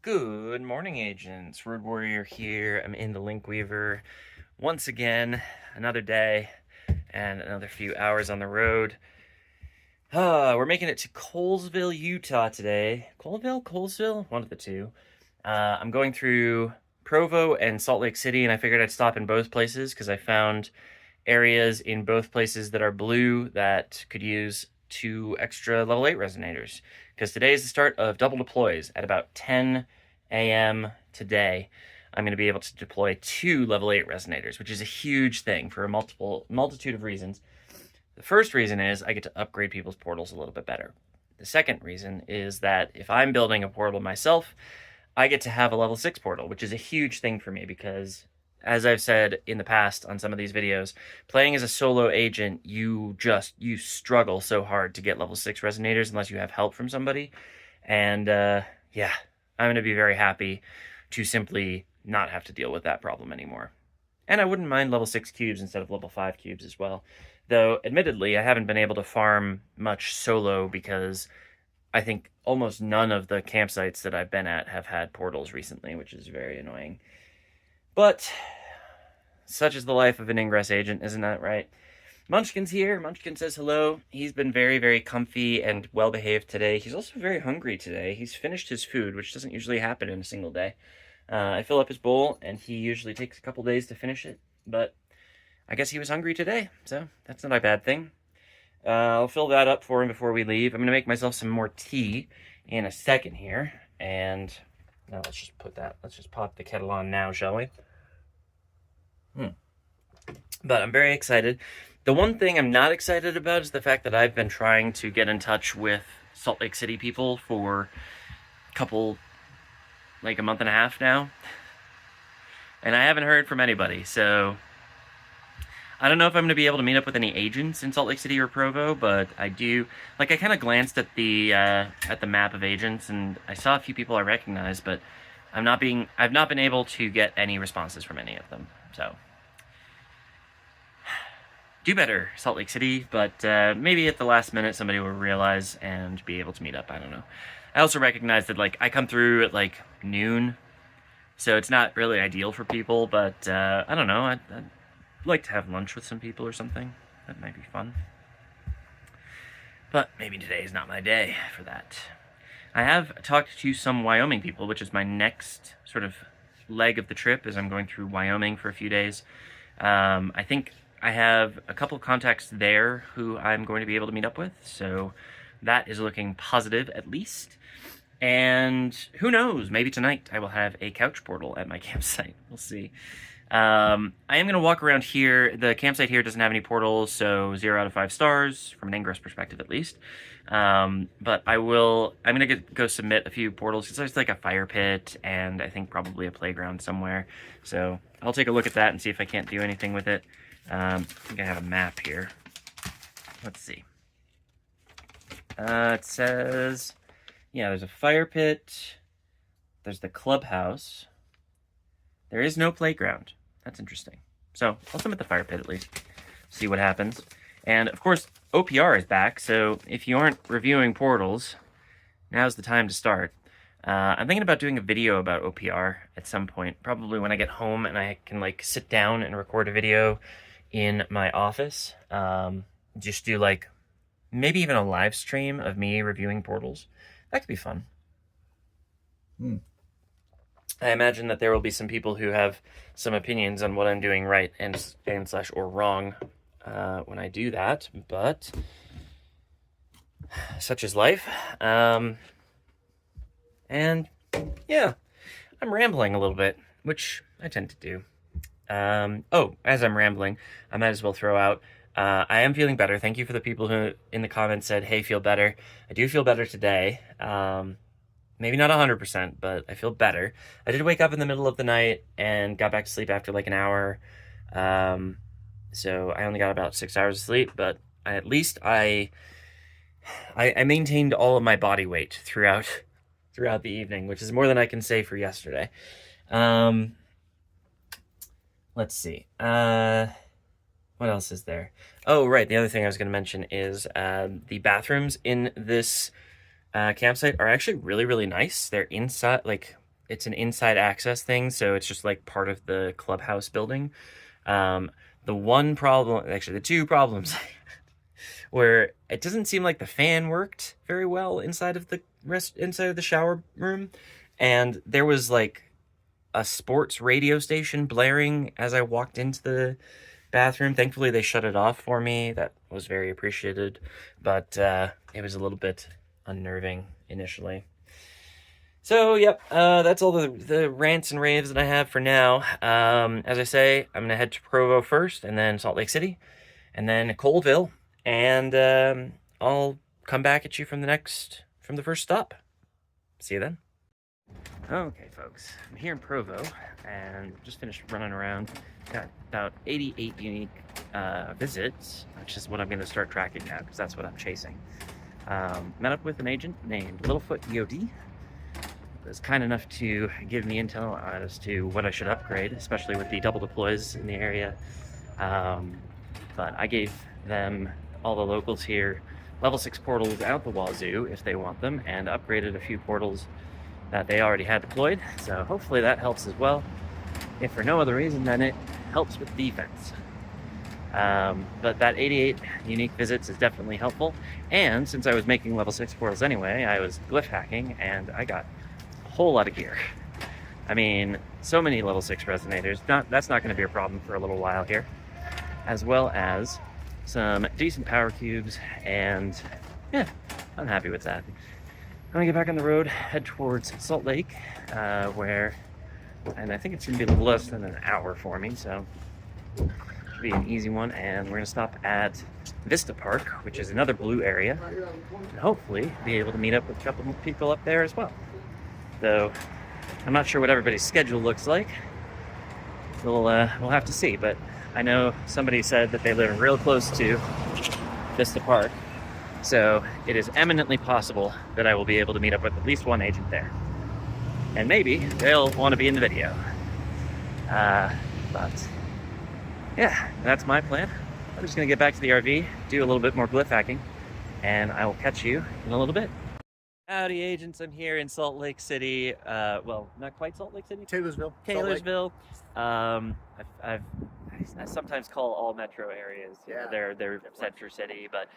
Good morning, agents. rdwrer here. I'm in the Link Weaver once again. Another day and another few hours on the road. We're making it to Coalville, Utah today. Coalville? One of the two. I'm going through Provo and Salt Lake City, and I figured I'd stop in both places because I found areas in both places that are blue that could use 2 extra level 8 resonators. Because today is the start of double deploys at about 10 a.m. today. I'm going to be able to deploy 2 level 8 resonators, which is a huge thing for a multitude of reasons. The first reason is I get to upgrade people's portals a little bit better. The second reason is that if I'm building a portal myself, I get to have a level 6 portal, which is a huge thing for me because, as I've said in the past on some of these videos, playing as a solo agent, you struggle so hard to get level 6 resonators unless you have help from somebody. And yeah, I'm going to be very happy to simply not have to deal with that problem anymore. And I wouldn't mind level 6 cubes instead of level 5 cubes as well. Though, admittedly, I haven't been able to farm much solo because I think almost none of the campsites that I've been at have had portals recently, which is very annoying. But such is the life of an ingress agent, isn't that right? Munchkin's here. Munchkin says hello. He's been very, very comfy and well-behaved today. He's also very hungry today. He's finished his food, which doesn't usually happen in a single day. I fill up his bowl, and he usually takes a couple days to finish it, but I guess he was hungry today, so that's not a bad thing. I'll fill that up for him before we leave. I'm going to make myself some more tea in a second here, and now let's just pop the kettle on now, shall we? But I'm very excited. The one thing I'm not excited about is the fact that I've been trying to get in touch with Salt Lake City people for a month and a half now, and I haven't heard from anybody, so I don't know if I'm going to be able to meet up with any agents in Salt Lake City or Provo, but I do. I kind of glanced at the map of agents, and I saw a few people I recognized, but I've not been able to get any responses from any of them. So do better, Salt Lake City, but maybe at the last minute somebody will realize and be able to meet up. I don't know. I also recognize that I come through at noon, so it's not really ideal for people, but I don't know. I'd like to have lunch with some people or something. That might be fun. But maybe today is not my day for that. I have talked to some Wyoming people, which is my next sort of leg of the trip, as I'm going through Wyoming for a few days. I think I have a couple contacts there who I'm going to be able to meet up with, so that is looking positive at least. And who knows, maybe tonight I will have a couch portal at my campsite. We'll see. I am going to walk around here. The campsite here doesn't have any portals, so 0 out of 5 stars, from an ingress perspective at least. But I'm going to go submit a few portals. There's a fire pit, and I think probably a playground somewhere. So I'll take a look at that and see if I can't do anything with it. I think I have a map here. Let's see. It says, yeah, there's a fire pit. There's the clubhouse. There is no playground. That's interesting. So I'll submit the fire pit at least. See what happens. And of course, OPR is back. So if you aren't reviewing portals, now's the time to start. I'm thinking about doing a video about OPR at some point. Probably when I get home and I can sit down and record a video in my office. Just do maybe even a live stream of me reviewing portals. That could be fun. I imagine that there will be some people who have some opinions on what I'm doing right and / or wrong when I do that, but such is life. And yeah, I'm rambling a little bit, which I tend to do. As I'm rambling, I might as well throw out, I am feeling better. Thank you for the people who in the comments said, hey, feel better. I do feel better today. Maybe not 100%, but I feel better. I did wake up in the middle of the night and got back to sleep after an hour. So I only got about 6 hours of sleep, but at least I maintained all of my body weight throughout the evening, which is more than I can say for yesterday. Let's see. What else is there? Oh, right. The other thing I was going to mention is the bathrooms in this campsite are actually really, really nice. They're inside, it's an inside access thing, so it's just like part of the clubhouse building. The one problem, actually the two problems, where it doesn't seem like the fan worked very well inside of the shower room, and there was like a sports radio station blaring as I walked into the bathroom. Thankfully, they shut it off for me. That was very appreciated, but it was a little bit unnerving initially. So, yep, that's all the rants and raves that I have for now. As I say, I'm going to head to Provo first, and then Salt Lake City, and then Coalville, and I'll come back at you from the first stop. See you then. Okay, folks, I'm here in Provo, and just finished running around. Got about 88 unique visits, which is what I'm going to start tracking now, because that's what I'm chasing. Met up with an agent named Littlefoot EOD. Was kind enough to give me intel as to what I should upgrade, especially with the double deploys in the area. But I gave them, all the locals here, level 6 portals out the wazoo if they want them, and upgraded a few portals that they already had deployed. So hopefully that helps as well. If for no other reason, then it helps with defense. But that 88 unique visits is definitely helpful. And since I was making level 6 portals anyway, I was glyph hacking, and I got whole lot of gear. I mean, so many level 6 resonators. That's not going to be a problem for a little while here. As well as some decent power cubes, and yeah, I'm happy with that. I'm going to get back on the road, head towards Salt Lake, and I think it's going to be less than an hour for me, so it should be an easy one. And we're going to stop at Vista Park, which is another blue area, and hopefully be able to meet up with a couple of people up there as well. Though I'm not sure what everybody's schedule looks like. We'll have to see, but I know somebody said that they live real close to Vista Park, so it is eminently possible that I will be able to meet up with at least one agent there. And maybe they'll want to be in the video. But yeah, that's my plan. I'm just going to get back to the RV, do a little bit more glyph hacking, and I will catch you in a little bit. Howdy, agents. I'm here in Salt Lake City. Well, not quite Salt Lake City. Taylorsville. I sometimes call all metro areas. Yeah. They're Central City, but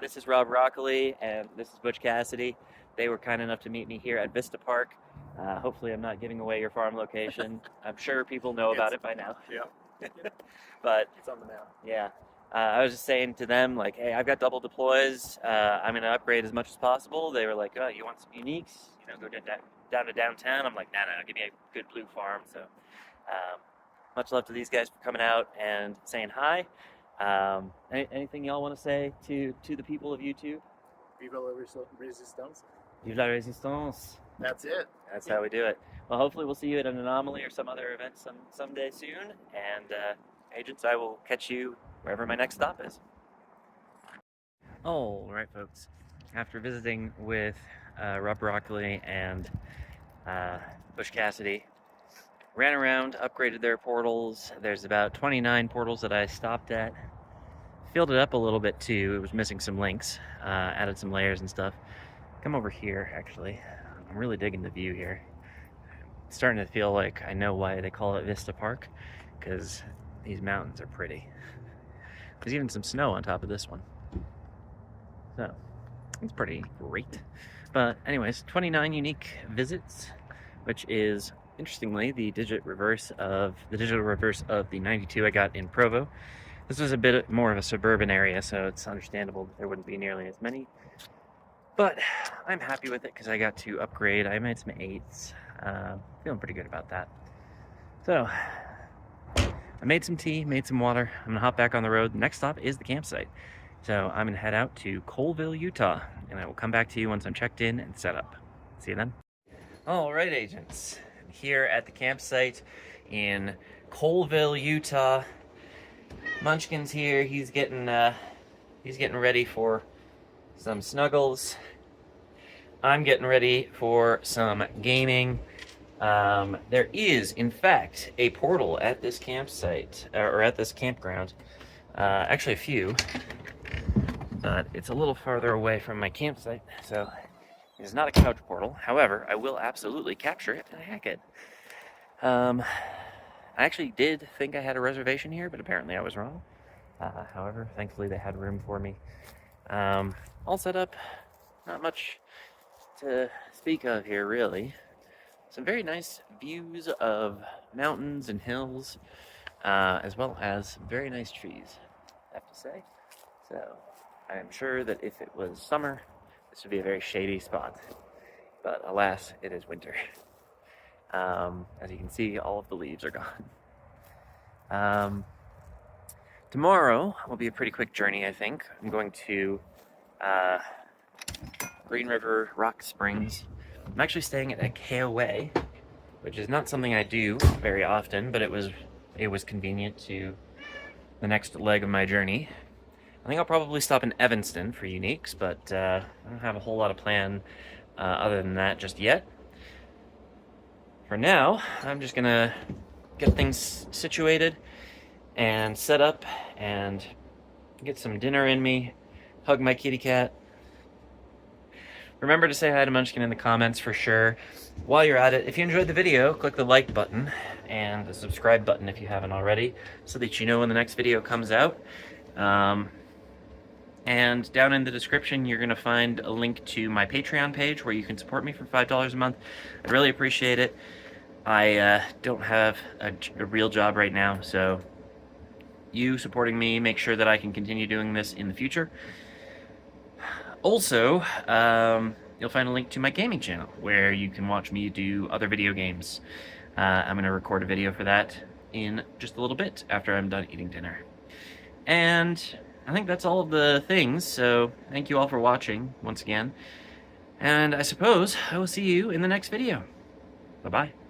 this is Rob Rockley and this is Butch Cassidy. They were kind enough to meet me here at Vista Park. Hopefully, I'm not giving away your farm location. I'm sure people know about it by now. Yeah. But It's on the map. yeah. I was just saying to them, like, hey, I've got double deploys. I'm going to upgrade as much as possible. They were like, oh, you want some uniques? You know, go down to downtown. I'm like, nah, give me a good blue farm. So much love to these guys for coming out and saying hi. Anything y'all want to say to the people of YouTube? Vive la Resistance. Vive la Resistance. That's it. That's how we do it. Well, hopefully we'll see you at an Anomaly or some other event someday soon. And agents, I will catch you wherever my next stop is. All right, folks. After visiting with Rob Rockley and Butch Cassidy, ran around, upgraded their portals. There's about 29 portals that I stopped at. Filled it up a little bit too. It was missing some links. Added some layers and stuff. Come over here, actually. I'm really digging the view here. It's starting to feel like I know why they call it Vista Park, because these mountains are pretty. There's even some snow on top of this one. So, it's pretty great. But anyways, 29 unique visits, which is, interestingly, the digital reverse of the 92 I got in Provo. This was a bit more of a suburban area, so it's understandable that there wouldn't be nearly as many. But I'm happy with it because I got to upgrade. I made some 8s. Feeling pretty good about that. So, I made some tea, made some water. I'm gonna hop back on the road. The next stop is the campsite. So I'm gonna head out to Coalville, Utah, and I will come back to you once I'm checked in and set up. See you then. All right, agents. I'm here at the campsite in Coalville, Utah. Munchkin's here. He's getting ready for some snuggles. I'm getting ready for some gaming. There is, in fact, a portal at this campsite, or at this campground. Actually, a few, but it's a little farther away from my campsite, so It is not a couch portal. However, I will absolutely capture it and hack it. I actually did think I had a reservation here, but apparently I was wrong. However, thankfully they had room for me. All set up. Not much to speak of here, really. Some very nice views of mountains and hills, as well as very nice trees, I have to say. So, I am sure that if it was summer, this would be a very shady spot. But alas, it is winter. As you can see, all of the leaves are gone. Tomorrow will be a pretty quick journey, I think. I'm going to Green River Rock Springs. I'm actually staying at a KOA, which is not something I do very often, but it was convenient to the next leg of my journey. I think I'll probably stop in Evanston for uniques, but I don't have a whole lot of plan other than that just yet. For now, I'm just gonna get things situated and set up and get some dinner in me, hug my kitty cat. Remember to say hi to Munchkin in the comments for sure. While you're at it, if you enjoyed the video, click the like button and the subscribe button if you haven't already, so that you know when the next video comes out. And down in the description, you're going to find a link to my Patreon page where you can support me for $5 a month. I'd really appreciate it. I don't have a real job right now, so you supporting me make sure that I can continue doing this in the future. Also, you'll find a link to my gaming channel where you can watch me do other video games. I'm going to record a video for that in just a little bit after I'm done eating dinner. And I think that's all of the things, so thank you all for watching once again. And I suppose I will see you in the next video. Bye-bye.